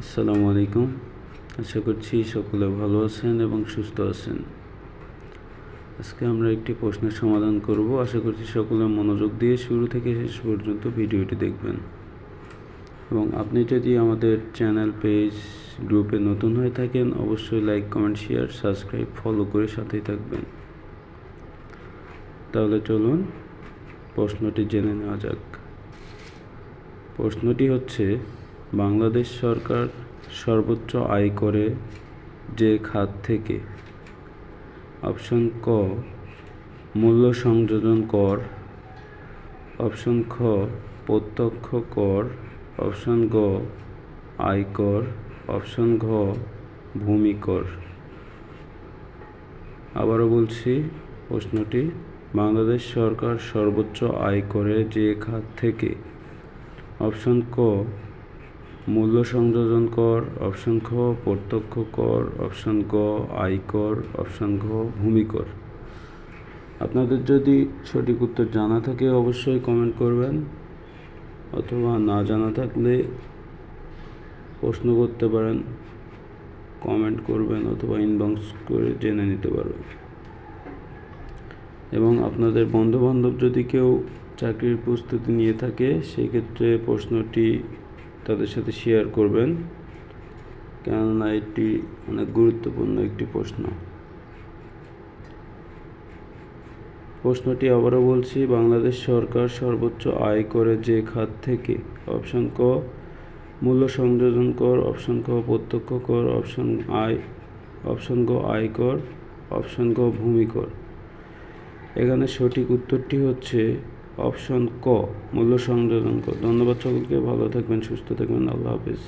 আসসালামু আলাইকুম। আশা করছি সকলে ভালো আছেন এবং সুস্থ আছেন। আজকে আমরা একটি প্রশ্নের সমাধান করব। আশা করছি সকলে মনোযোগ দিয়ে শুরু থেকে শেষ পর্যন্ত ভিডিওটি দেখবেন। এবং আপনি যদি আমাদের চ্যানেল, পেজ, গ্রুপে নতুন হয়ে থাকেন, অবশ্যই like, comment, share, subscribe, follow করে সাথেই থাকবেন। তাহলে চলুন প্রশ্নটি জেনে নেওয়া যাক। প্রশ্নটি হচ্ছে, বাংলাদেশ সরকার সর্বোচ্চ আয় করে যে খাত থেকে? অপশন ক মূল্য সংযোজন কর, অপশন খ প্রত্যক্ষ কর, অপশন গ আয়কর, অপশন ঘ ভূমি কর। আবারও বলছি প্রশ্নটি, বাংলাদেশ সরকার সর্বোচ্চ আয় করে যে খাত থেকে? অপশন ক মূল্য সংযোজন কর, অপশন খ প্রত্যক্ষ কর, অপশন গ আয়কর, অপশন ঘ ভূমি কর। আপনাদের যদি সঠিক উত্তর জানা থাকে অবশ্যই কমেন্ট করবেন, অথবা না জানা থাকলে প্রশ্ন করতে পারেন, কমেন্ট করবেন অথবা ইনবক্স করে জেনে নিতে পারবেন। এবং আপনাদের বন্ধুবান্ধব যদি কেউ চাকরির প্রস্তুতি নিয়ে থাকে সেই ক্ষেত্রে প্রশ্নটি তাদের সাথে শেয়ার করবেন, কেননা এটি অনেক গুরুত্বপূর্ণ একটি প্রশ্ন। প্রশ্নটি আবারও বলছি, বাংলাদেশ সরকার সর্বোচ্চ আয় করে যে খাত থেকে? অপশন ক মূল্য সংযোজন কর, অপশন ক প্রত্যক্ষ কর, অপশন গ আয়কর, অপশন গ ভূমি কর। এখানে সঠিক উত্তরটি হচ্ছে অপশন ক মূল্য সংযোজন কর। ধন্যবাদ সকলকে, ভালো থাকবেন, সুস্থ থাকবেন, আল্লাহ হাফেজ।